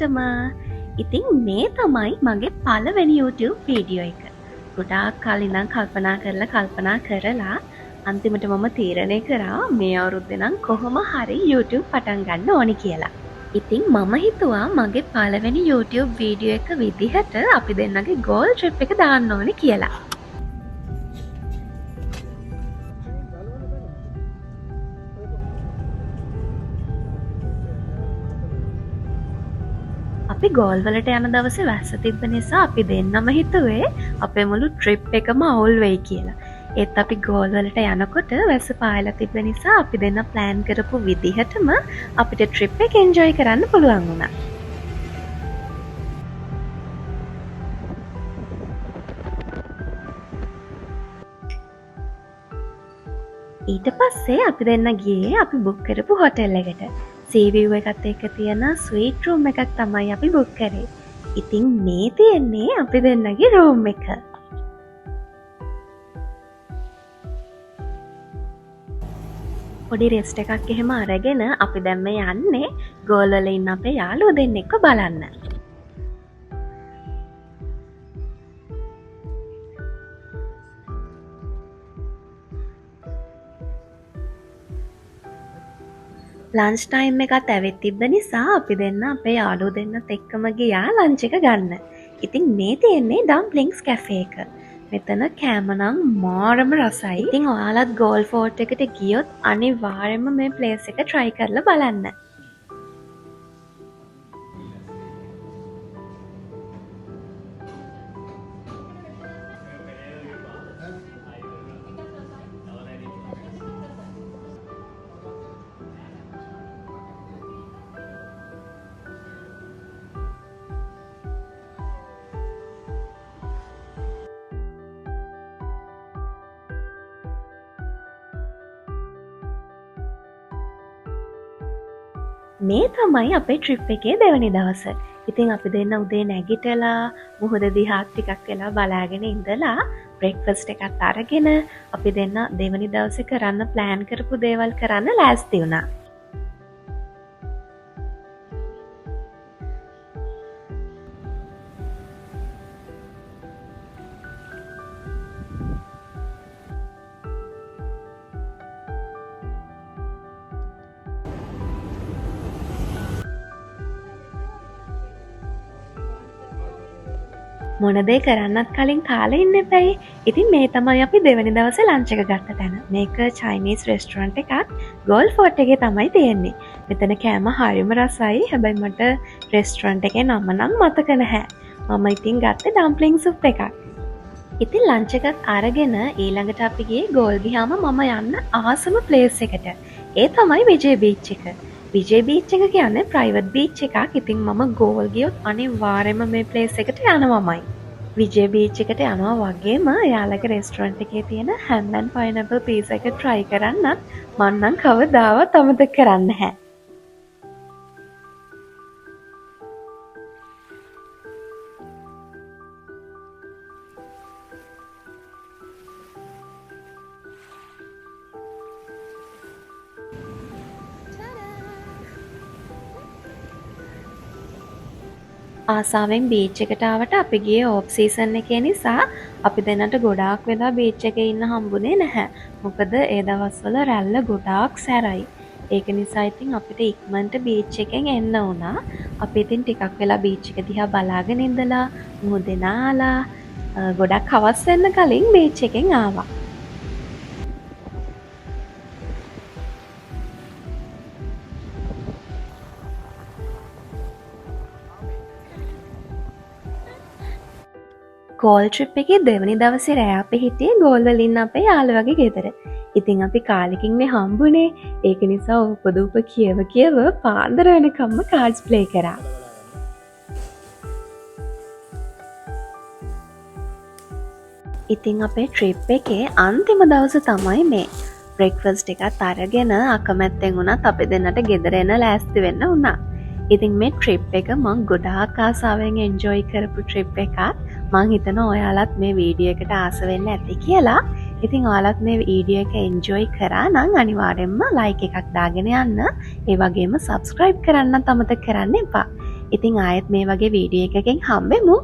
හැමෝටම. ඉතින් මේ තමයි මගේ පළවෙනි YouTube වීඩියෝ එක. ගොඩාක් කලින් නම් කල්පනා කරලා අන්තිමට මම තීරණය කරා මේ අවුරුද්දේ නම් කොහොම හරි YouTube පටන් ගන්න ඕනි කියලා. ඉතින් මම හිතුවා මගේ පළවෙනි YouTube වීඩියෝ එක විදිහට අපි දෙන්නගේ ගෝල් ට්‍රිප් එක දාන්න ඕනි කියලා. අපි ගෝල් වලට යන දවසේ වැස්ස තිබ්බ නිසා අපි දෙන්නම හිතුවේ අපේ මුළු ට්‍රිප් එකම අවුල් වෙයි කියලා. ඒත් අපි ගෝල් වලට යනකොට වැස්ස පායලා තිබ්බ නිසා අපි දෙන්න ප්ලෑන් කරපු විදිහටම අපිට ට්‍රිප් එක එන්ජොයි කරන්න පුළුවන් වුණා. ඊට පස්සේ අපි දෙන්න ගියේ අපි බුක් කරපු හොටෙල් එකට. සීවිව් එකත් එක්ක තියෙන ස්වීට් රූම් එකක් තමයි අපි බුක් කරේ. ඉතින් මේ තියෙන්නේ අපි දෙන්නගේ රූම් එක. පොඩි රෙස්ට් එකක් එහෙම අරගෙන අපි දැන් මේ යන්නේ ගෝල් වල ඉන්න අපේ යාළුවෝ දෙන්නෙක්ව බලන්න. ලන්ච් ටයිම් එකත් ඇවිත් තිබ්බ නිසා අපි දෙන්න අපේ යාළුවෝ දෙන්නත් එක්කම ගියා ලන්ච් එක ගන්න. ඉතින් මේ තියෙන්නේ ඩම්ප්ලින්ග්ස් කැෆේ එක. මෙතන කෑම නම් මාරම රසයි. ඉතින් ඔයාලත් ගෝල් ෆෝර්ට් එකට ගියොත් අනිවාර්යයෙන්ම මේ ප්ලේස් එක try කරලා බලන්න. මේ තමයි අපේ ට්‍රිප් එකේ දෙවැනි දවස. ඉතින් අපි දෙන්න උදේ නැගිටලා මුහුද දිහා ටිකක් වෙලා බලාගෙන ඉඳලා බ්‍රෙක්ෆාස්ට් එකත් අරගෙන අපි දෙන්න දෙවැනි දවසේ කරන්න ප්ලෑන් කරපු දේවල් කරන්න ලෑස්ති වුණා. මොන දේ කරන්නත් කලින් කාලේ ඉන්න එපැයි. ඉතින් මේ තමයි අපි දෙවැනි දවසේ ලන්ච් එක ගත්ත තැන. මේක චයිනීස් රෙස්ටොරන්ට් එකක්. ගෝල් ෆෝර්ට් එකේ තමයි තියෙන්නේ. මෙතන කෑම හරිම රසයි. හැබැයි මට රෙස්ටොරන්ට් එකේ නම නම් මතක නැහැ. මම ඉතින් ගත්තේ ඩම්ප්ලින්ග් සුප් එකක්. ඉතින් ලන්ච් එකත් අරගෙන ඊළඟට අපි ගියේ ගෝල් ගියාම මම යන්න ආසම ප්ලේස් එකට. ඒ තමයි විජේ බීච් එක. විජේ බීච් එක කියන්නේ ප්‍රයිවට් බීච් එකක්. ඉතින් මම ගෝල් ගියොත් අනිවාර්යයෙන්ම මේ ප්ලේස් එකට යනවාමයි. විජේ බීච් එකට යනවා වගේම යාළගේ රෙස්ටොරන්ට් එකේ තියෙන හැම් ඇන්ඩ් පයිනැපල් පීසා එක try කරන්නත් මම නම් කවදාවත් අමතක කරන්නේ නැහැ. ආසාවෙන් බීච් එකට ආවට අපි ගියේ ඕෆ් සීසන් එකේ නිසා අපි දෙන්නට ගොඩාක් වෙලා බීච් එකේ ඉන්න හම්බුනේ නැහැ. මොකද ඒ දවස්වල රැල්ල ගොඩාක් සැරයි. ඒක නිසා ඉතින් අපිට ඉක්මනට බීච් එකෙන් එන්න වුණා. අපි ඉතින් ටිකක් වෙලා බීච් එක දිහා බලාගෙන ඉඳලා මුහුදේ නාලා ගොඩක් හවස් වෙන්න කලින් බීච් එකෙන් ආවා. ගෝල් ට්‍රිප් එකේ දෙවැනි දවසේ රෑ අපි හිටියේ ගෝල් වල ඉන්න අපේ යාළුවගේ ගෙදර. ඉතින් අපි කාලෙකින් මේ හම්බුනේ. ඒක නිසා උපදූප කියව පාන්දර වෙනකම්ම කාඩ්ස් ප්ලේ කරා. ඉතින් අපේ ට්‍රිප් එකේ අන්තිම දවස තමයි මේ. බ්‍රෙක්ෆාස්ට් එකත් අරගෙන අකමැත්තෙන් වුණත් අපි දෙන්නට ගෙදර එන්න ලෑස්ති වෙන්න වුණා. ඉතින් මේ ට්‍රිප් එක මං ගොඩාක් ආසාවෙන් එන්ජොයි කරපු ට්‍රිප් එකක්. මං හිතනවා ඔයාලත් මේ වීඩියෝ එකට ආස වෙන්න ඇති කියලා. ඉතින් ඔයාලත් මේ වීඩියෝ එක එන්ජොයි කරා නම් අනිවාර්යෙන්ම ලයික් එකක් දාගෙන යන්න. ඒ වගේම සබ්ස්ක්‍රයිබ් කරන්නත් අමතක කරන්න එපා. ඉතින් ආයෙත් මේ වගේ වීඩියෝ එකකින් හම්බෙමු.